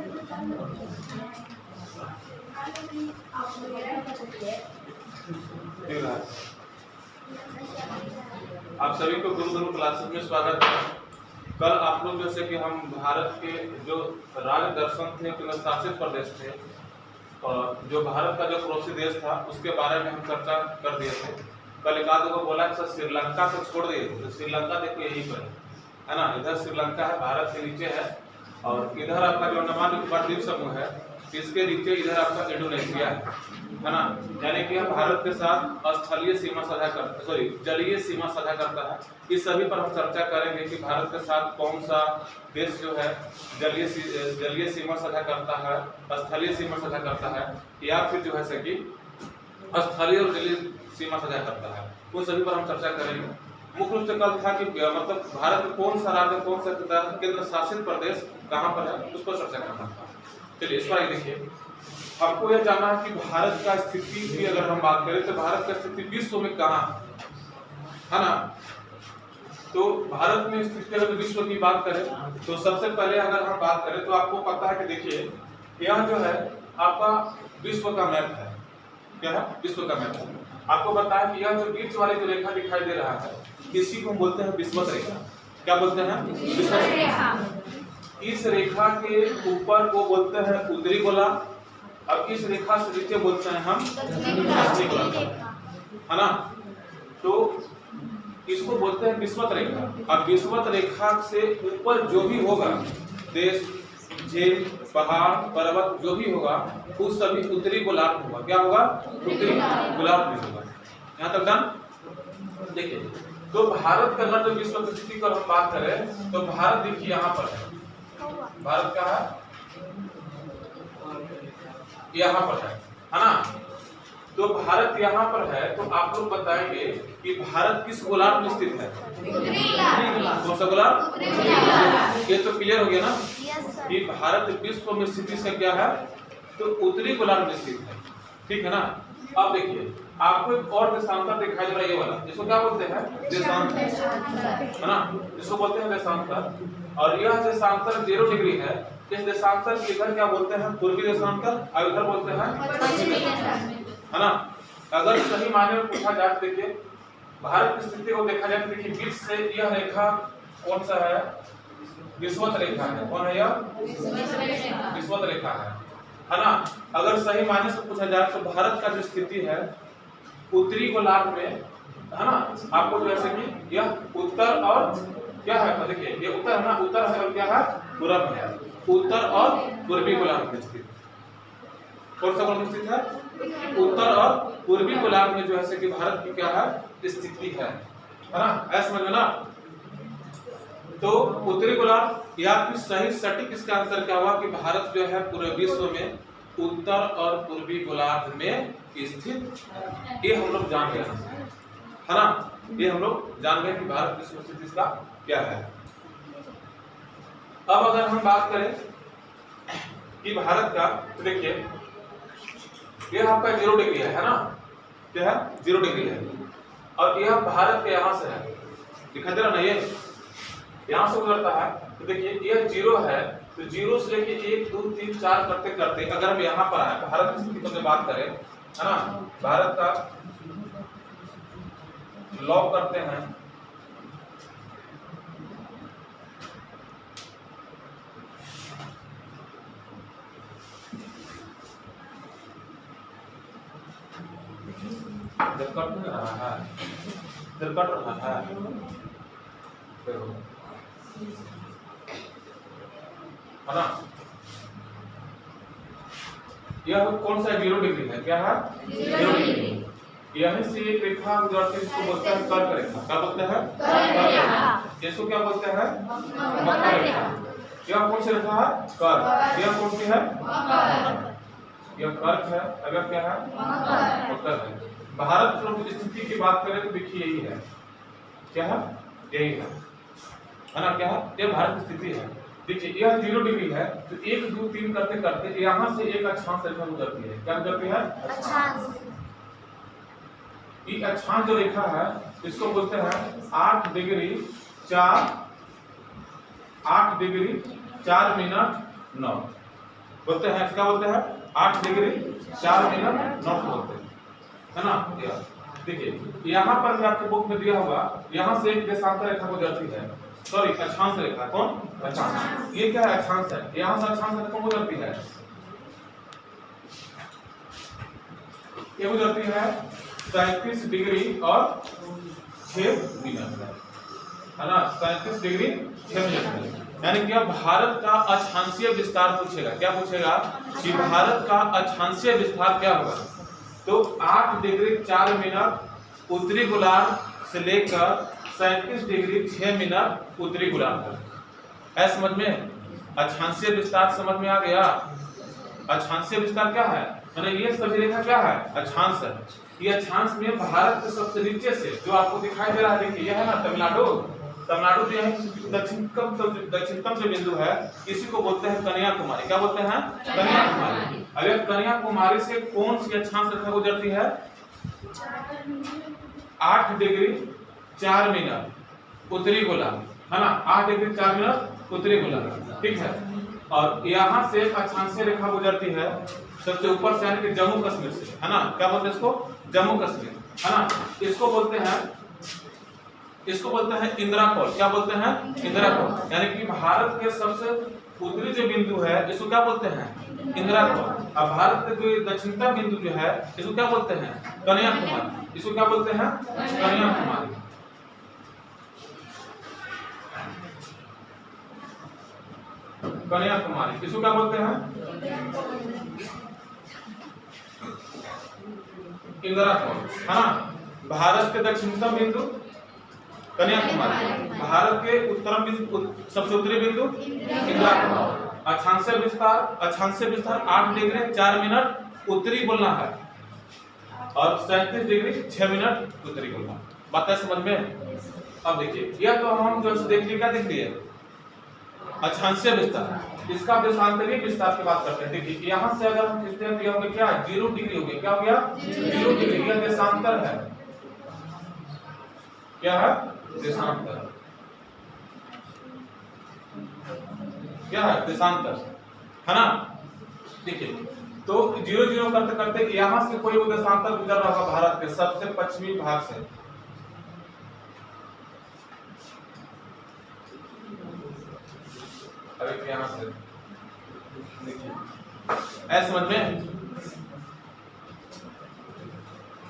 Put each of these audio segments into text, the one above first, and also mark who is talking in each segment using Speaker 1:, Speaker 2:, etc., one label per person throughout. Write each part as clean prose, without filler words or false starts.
Speaker 1: आप सभी को गुरु क्लासेस में स्वागत है। कल आप लोग जैसे कि हम भारत के जो राज दर्शन थे, केंद्र शासित प्रदेश थे और जो भारत का जो पड़ोसी देश था उसके बारे में हम चर्चा कर दिए थे। कल एक आध को बोला कि श्रीलंका को छोड़ दिए थे, तो श्रीलंका देखो यहीं पर है ना, इधर श्रीलंका है, भारत के नीचे है और इधर आपका जो अंडमान निकोबार द्वीप समूह है, इसके नीचे इधर आपका इंडोनेशिया है ना। यानी कि भारत के साथ स्थलीय सीमा साझा करता, सॉरी जलीय सीमा साझा करता है। इस सभी पर हम चर्चा करेंगे कि भारत के साथ कौन सा देश जो है जलीय सीमा साझा करता है, स्थलीय सीमा साझा करता है, या फिर जो है कि स्थलीय और जलीय सीमा साझा करता है। उन सभी पर हम चर्चा करेंगे। मुख्य रूप से कल था कि मतलब भारत में कौन सा राज्य, कौन सा केंद्र शासित प्रदेश कहाँ पर है, उस पर चर्चा करना था। चलिए इस पर देखिए, आपको यह जानना है कि भारत का स्थिति की अगर हम बात करें तो भारत का स्थिति विश्व में कहाँ है ना। तो भारत में स्थिति अगर विश्व की बात करें तो सबसे पहले अगर हम बात करें तो आपको पता है कि देखिए यह जो है आपका विश्व का मैप है। क्या है? विश्व का मैप है। आपको बताया कि यह जो बीच वाली जो रेखा दिखाई दे रहा है, इसी को बोलते हैं विषुवत रेखा। क्या बोलते हैं? विषुवत रेखा। इस रेखा के ऊपर को बोलते हैं उत्तरी गोलार्ध, अब इस रेखा से नीचे बोलते हैं हम दक्षिणी गोलार्ध, है ना। तो इसको बोलते हैं विषुवत रेखा। अब विषुवत रेखा से ऊपर जो भी होगा, देश, झील, पहाड़, पर्वत जो भी होगा, वो सभी उत्तरी गोलार्ध होगा। क्या होगा? उत्तरी गोलार्ध में होगा। यहाँ तक डन। देखिए, तो भारत का अगर जो विश्व की स्थिति पर हम बात करें तो भारत देखिए यहाँ पर है। भारत का है यहाँ पर है ना। तो भारत यहाँ पर है, तो आप लोग बताएंगे कि भारत किस गोलार्ध में स्थित है? कौन सा गोलार्ध? ये तो क्लियर हो गया ना कि भारत विश्व में स्थिति से क्या है, तो उत्तरी गोलार्ध में स्थित है। ठीक है ना। अब देखिए आपको एक और देशांतर दिखाई दे रहा है, ये वाला, जिसको क्या बोलते हैं? देशांतर, है ना, जिसको बोलते हैं देशांतर। और यह देशांतर 0 डिग्री है। इस देशांतर के इधर क्या बोलते हैं? पूर्वी देशांतर, और इधर बोलते हैं पश्चिमी देशांतर, है ना। अगर सही मायने में पूछा जाए, देखिए भारत की स्थिति को देखा जाए तो देखिए बीच से यह रेखा कौन सा है? विषुवत रेखा है। कौन है यह? विषुवत रेखा है ना। अगर सही मायने से पूछा जाए तो भारत का जो स्थिति है उत्तरी गोलार्ध में, है ना। आपको जैसे कि यह उत्तर और क्या है, देखिए ये उत्तर है ना, उत्तर है और क्या है? पूरब है। उत्तर और पूर्वी गोलार्ध में स्थित। कौन सा गोलार्ध स्थित है? उत्तर और पूर्वी गोलार्ध में जो है कि भारत की क्या है? स्थिति है ना। ऐसा समझ में ना। तो उत्तरी गोलार्ध, या फिर सही सटीक इसका आंसर क्या हुआ कि भारत जो है पूरे विश्व में उत्तर और पूर्वी गोलार्ध में स्थित। ये हम लोग जान गए, है ना। ये हम लोग जान गए कि भारत विश्व में स्थिति इसका क्या है। अब अगर हम बात करें कि भारत का, तो देखिए यह आपका 0 डिग्री है ना। क्या है? 0 डिग्री है। और यह भारत के यहाँ से है, दिखाई दे रहा ना, ये यहाँ से गुजरता है। तो देखिए यह 0 है, तो 0 से लेके 1 2 3 4 करते करते अगर हम यहाँ पर आए, भारत की स्थिति की बात करें, है ना, भारत का लॉक करते हैं। कट रहा है, कट रहा है, है ना। यह कौन सा 0 डिग्री है? क्या है? 0 डिग्री। यहीं से एक रेखा गुजरती है, इसको बोलते हैं कर्क रेखा। क्या बोलते हैं? कर्क रेखा। इसको क्या बोलते हैं? मकर रेखा। यह कौन सी रेखा है? कर्क। यह कौन सी है? यह कर्क है। अगर क्या है? मकर है। भारत की स्थिति की बात करें तो देखिए यही है। क्या है? यही है ना। क्या है? यह भारत की स्थिति है। देखिए यह 0 डिग्री है, तो 1 2 3 करते करते यहाँ से एक अक्षांश रेखा गुजरती है। क्या गुजरती है? अक्षांश। ये अक्षांश जो रेखा है इसको बोलते हैं 8 डिग्री 4 मिनट 9। बोलते हैं, क्या बोलते हैं 8 डिग्री 4 मिनट नॉर्थ बोलते हैं, है ना। देखिए यहाँ पर भी आपके बुक में दिया होगा, यहाँ से एक देशांतर रेखा गुजरती है, सॉरी अक्षांश रेखा, कौन अक्षांश, ये क्या है अक्षांश है, यहाँ से अक्षांश रेखा कौन गुजरती है, ये गुजरती है 37 डिग्री और 6 मिनट, है ना, 37 डिग्री 6 मिनट। यानी कि अब भारत का अक्षांशीय विस्तार पूछेगा, क्या पूछेगा कि भारत का अक्षांशीय विस्तार क्या होगा, तो 8 डिग्री 4 मिनट उत्तरी गोलार्ध से लेकर 37 डिग्री 6 मिनट उत्तरी गोलार्ध तक। है समझ में, अक्षांशीय विस्तार समझ में आ गया। अक्षांशीय विस्तार क्या है, मैंने ये सभी रेखा क्या है अक्षांश है। ये अक्षांश में भारत के सबसे नीचे से जो आपको दिखाई दे रहा है, देखिए यह है ना तमिलनाडु, तमिलनाडु जो है दक्षिणतम जो बिंदु है, इसी को बोलते हैं कन्याकुमारी। क्या बोलते हैं, कन्याकुमारी। अगर कन्याकुमारी से कौन सी अक्षांश रेखा गुजरती है, 8 डिग्री 4 मिनट उत्तरी गोलार्ध, है ना, 8 डिग्री 4 मिनट उत्तरी गोलार्ध, ठीक है। और यहाँ से अक्षांशीय रेखा गुजरती है सबसे ऊपर से, यानी कि जम्मू कश्मीर से, है ना, क्या बोलते हैं इसको, जम्मू कश्मीर, है ना। इसको बोलते हैं इंदिरा कोल। क्या बोलते हैं, इंदिरा कोल। यानी कि भारत के सबसे उत्तरी जो बिंदु है इसको क्या बोलते हैं, इंदिरा कोल। अब भारत के जो दक्षिणतम बिंदु जो है इसको क्या बोलते हैं, कन्याकुमारी। इसको क्या बोलते हैं, कन्याकुमारी। कन्याकुमारी इसको क्या बोलते हैं, इंदिरा कोल, है ना। भारत के दक्षिणतम बिंदु कन्याकुमारी, भारत के उत्तरम बिंदु सबसे उत्तरी बिंदु इंदिरा कोल। अक्षांशीय विस्तार 8 डिग्री 4 मिनट उत्तरी बोलना है और 37 डिग्री 6 मिनट उत्तरी बोलना। बात है समझ में। अब देखिए यह तो हम जो देख लिए, क्या देख लिए, अक्षांशीय विस्तार। इसका देशांतरीय विस्तार की बात करते हैं। देखिए यहाँ से अगर हम खींचते हैं तो यह हो गया क्या, 0 डिग्री हो गया। क्या हो गया, 0 डिग्री। यह देशांतर है, क्या है, देशांतर। क्या है, देशांतर, है ना। देखिए तो 0 करते करते यहाँ से कोई देशांतर गुजर रहा होगा भारत के सबसे पश्चिमी भाग से, अरे यहाँ से देखिए ऐसे समझ में।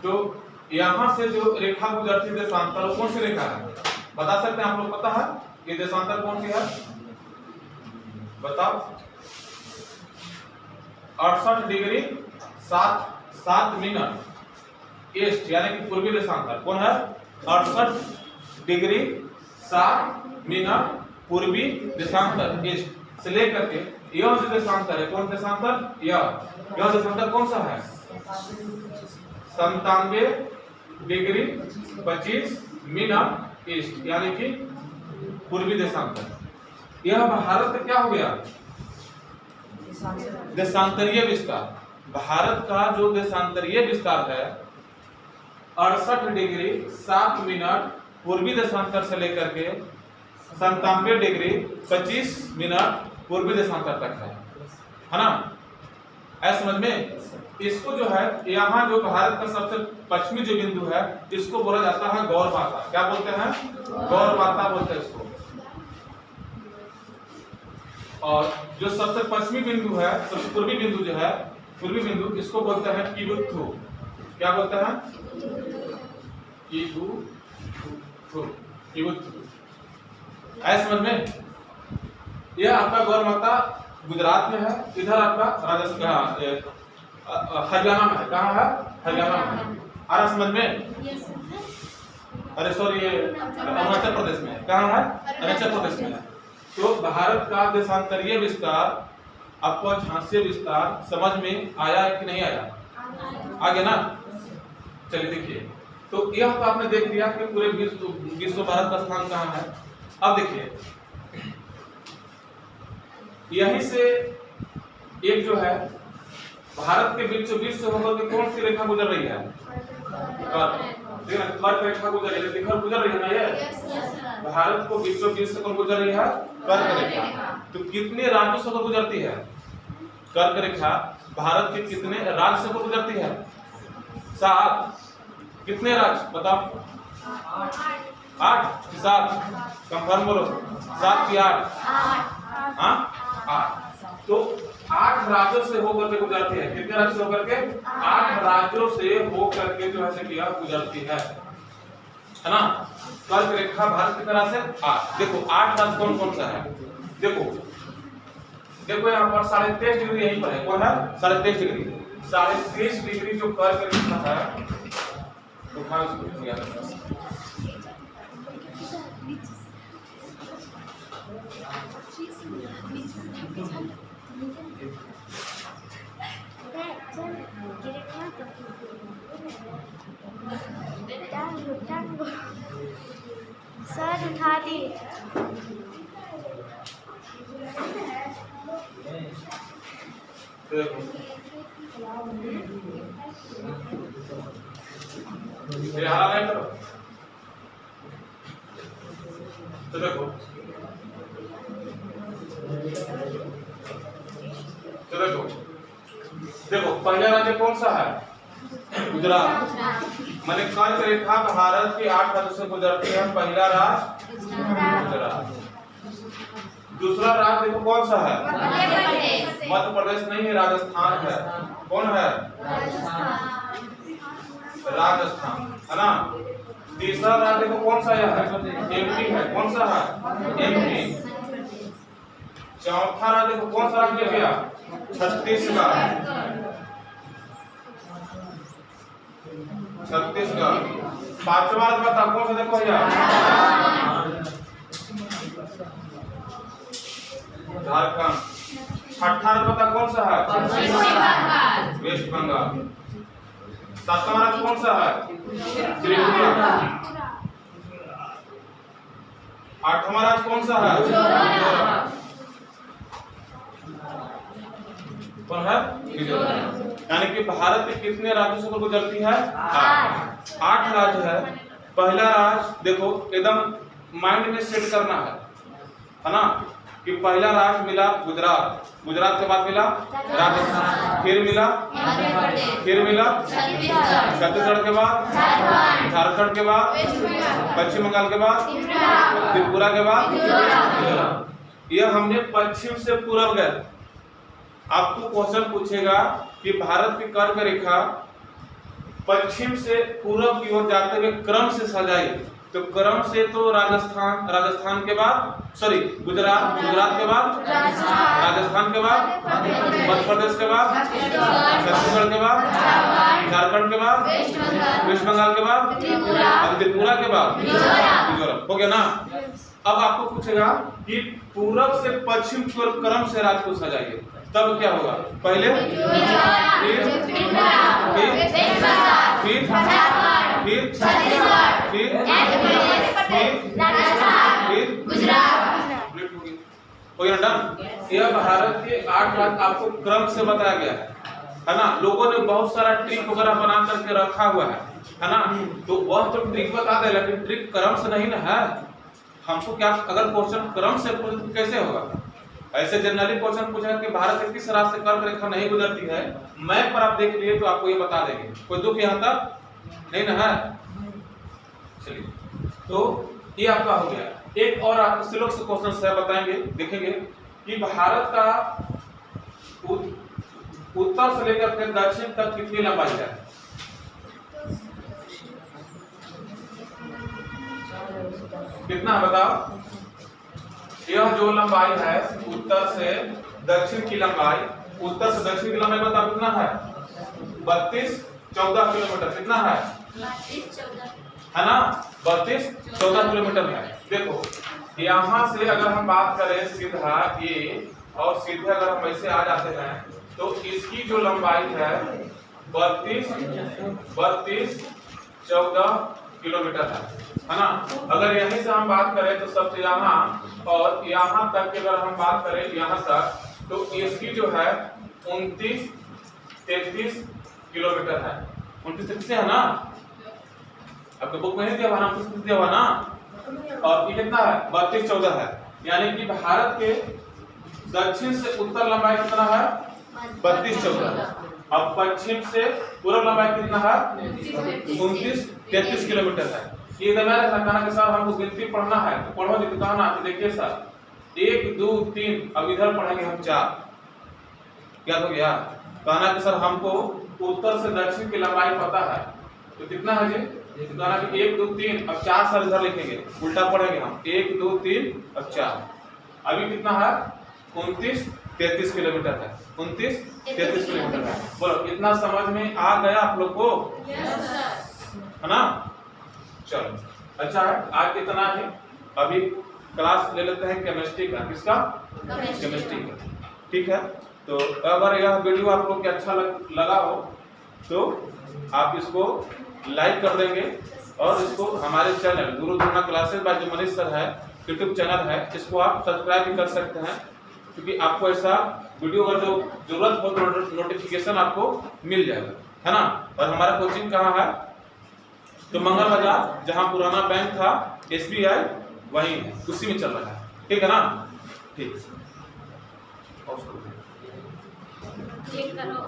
Speaker 1: तो यहाँ से जो रेखा गुजरती है देशांतर, कौन सी रेखा है बता सकते हैं आप लोग, पता है ये देशांतर कौन सी है, बताओ। 68 डिग्री 7 मिनट ईस्ट, यानी कि पूर्वी देशांतर। कौन है, 68 डिग्री 7 मिनट पूर्वी देशांतर ईस्ट से लेकर के यह जो देशांतर है, कौन देशांतर, यह देशांतर कौन सा है, 97 डिग्री 25 मिनट ईस्ट, यानी कि पूर्वी देशांतर। यह भारत का क्या हो गया, देशांतरीय विस्तार। भारत का जो देशांतरीय विस्तार है 68 डिग्री 7 मिनट पूर्वी देशांतर से लेकर के 97 डिग्री 25 मिनट पूर्वी देशांतर तक है ना। ऐसा समझ में। इसको जो है यहाँ जो भारत का सबसे पश्चिमी जो बिंदु है इसको बोला जाता है गौरवाता। क्या बोलते हैं, गौरवाता बोलते हैं इसको। और जो सबसे पश्चिमी बिंदु है, सबसे पूर्वी बिंदु जो है, पूर्वी बिंदु, इसको बोलते हैं किबुत्थु। क्या बोलते हैं, किबुत्थु। ऐसा समझ में। यह आपका गौरवाता गुजरात में है, इधर आपका राजस्थान हरियाणा में है। कहाँ है, हरियाणा में है। आ रहा समझ में। अरे सॉरी ये अरुणाचल प्रदेश में है। कहाँ है, अरुणाचल प्रदेश में है। तो भारत का देशांतरीय विस्तार, आपको अक्षांशीय विस्तार समझ में आया कि नहीं आया, आ गया ना। चलिए देखिए, तो यह तो आपने देख लिया कि पूरे विश्व भारत का स्थान कहाँ है। अब देखिए यहीं से एक जो है भारत के बीचों बीच से होकर के कौन सी रेखा गुजर रही है, कर्क रेखा गुजर रही है, गुजर रही है ना। ये भारत को बीचों बीच से कौन गुजर रही है, कर्क रेखा। तो कितने राज्यों से गुजरती है, कर्क रेखा भारत के कितने राज्य से गुजरती है? 7। कितने राज्य बताओ? 8 कि 7? कंफर्म बोलो, 7 कि 8? हाँ 8। तो 8 राज्यों से होकर के गुजरती है। कितने राज्यों से होकर के? 8 राज्यों से होकर के जो है क्या गुजरती है ना। कर्क रेखा भारत की तरह से 8। देखो 8 राज्य कौन कौन सा है? देखो यहाँ पर 23.5 डिग्री यहीं पर है। कौन है? 23.5 डिग्री। 23.5 डिग्री जो कर्क रेखा है तो हाँ उसको याद रखना।
Speaker 2: सर उठा दी।
Speaker 1: तो देखो पहला राज्य कौन सा है? गुजरात। माने कर्क रेखा भारत के 8 राज्यों से गुजरती है। पहला राज्य गुजरात। दूसरा राज्य देखो कौन सा है? मध्य प्रदेश नहीं है, राजस्थान है। कौन है? राजस्थान है ना। तीसरा राज्य देखो कौन सा है? एमपी है। कौन सा है? एमपी। चौथा राज्य देखो कौन सा राज्य गया? छत्तीसगढ़। पांचवा राज्य बता कौन सा? देखो यार झारखंड। छठा राज्य बता कौन सा है? वेस्ट बंगाल। सातवां राज्य कौन सा है? त्रिपुरा। आठवां राज्य कौन सा है? कौन है? यानी कि भारत के कितने राज्यों से गुजरती है? 8 राज्य है। पहला राज्य देखो एकदम माइंड में सेट करना है ना कि पहला राज्य मिला गुजरात। गुजरात के बाद मिला राजस्थान, फिर मिला छत्तीसगढ़ के बाद झारखंड के बाद पश्चिम बंगाल के बाद त्रिपुरा के बाद यह हमने पश्चिम से पूर्व गए। आपको क्वेश्चन पूछेगा कि भारत की कर्क रेखा पश्चिम से पूर्व की ओर जाते हुए क्रम से सजाई, तो क्रम से तो राजस्थान के बाद गुजरात के बाद राजस्थान के बाद मध्य प्रदेश के बाद छत्तीसगढ़ के बाद झारखंड के बाद वेस्ट बंगाल के बाद त्रिपुरा के बाद मिजोरम। हो गया ना। अब आपको पूछेगा कि पूरब से पश्चिम की ओर क्रम से राज्य को सजाइए, तब क्या होगा? पहले यह भारत के 8 राज्य आपको क्रम से बताया गया है ना। लोगों ने बहुत सारा ट्रिक वगैरह बना करके रखा हुआ है ना। तो वह तो ट्रिक बता दे, लेकिन ट्रिक क्रम से नहीं ना है। हमको क्या अगर क्वेश्चन क्रम से कैसे होगा? ऐसे जनरली क्वेश्चन पूछा कि भारत के किस राज्य से कर्क रेखा नहीं गुजरती है, मैप पर आप देख लिए तो आपको ये बता देंगे। कोई दुख यहाँ तक नहीं ना है। चलिए, तो ये आपका हो गया। एक और आपको सिलोक से क्वेश्चन है, बताएंगे, देखेंगे कि भारत का उत्तर से लेकर के दक्षिण तक कितनी लंबाई है? कितना है बताओ? यह जो लंबाई है उत्तर से दक्षिण की लंबाई, उत्तर से दक्षिण की लंबाई बताओ कितना है? 32-14 किलोमीटर। कितना है?
Speaker 2: 32-14
Speaker 1: है ना। 32-14 किलोमीटर है। देखो यहाँ से अगर हम बात करें सीधा ये और सीधे अगर हम ऐसे आ जाते हैं तो इसकी जो लंबाई है 32-14 किलोमीटर है ना। अगर यहीं से हम बात करें तो सबसे यहाँ और यहाँ तक की अगर हम बात करें यहाँ तक, तो इसकी जो है 29-33 किलोमीटर है। 29-33 है ना। आपके बुक में नहीं दिया हुआ ना, 29 दिया हुआ ना। और ये कितना है? 32-14 है। यानी कि भारत के दक्षिण से उत्तर लंबाई कितना है? 32-14। अब पश्चिम से पूर्व लंबाई कितना है? 29-33 किलोमीटर है। ये दरमियान कहना कि सर हमको गिनती पढ़ना है, तो पढ़ो जी। तो कहना देखिए सर 1 2 3, अब इधर पढ़ेंगे हम 4। क्या हो गया? कहना कि सर हमको उत्तर से दक्षिण की लंबाई पता है, तो कितना है जी? तो कहना कि 1 2 3, अब 4 सर इधर लिखेंगे, उल्टा पढ़ेंगे हम 1 2 3 अब 4। अभी कितना है? 29-33 किलोमीटर है। 29-33 किलोमीटर है। बोलो इतना समझ में आ गया आप लोग को? है ना? चलो अच्छा है, आज इतना ही। अभी क्लास ले लेते हैं केमिस्ट्री का। किसका? केमिस्ट्री का। ठीक है, तो अगर यह वीडियो आप लोग को अच्छा लगा हो तो आप इसको लाइक कर देंगे, और इसको हमारे चैनल गुरु द्रोणा क्लासेस बाय जो मनीष सर है यूट्यूब चैनल है, इसको आप सब्सक्राइब भी कर सकते हैं, क्योंकि आपको ऐसा वीडियो का जो जरूरत हो तो नोटिफिकेशन आपको मिल जाएगा, है ना। और हमारा कोचिंग कहाँ है? तो मंगल बाजार, जहाँ पुराना बैंक था SBI, वहीं है, उसी में चल रहा है। ठीक है ना? ठीक
Speaker 2: करो।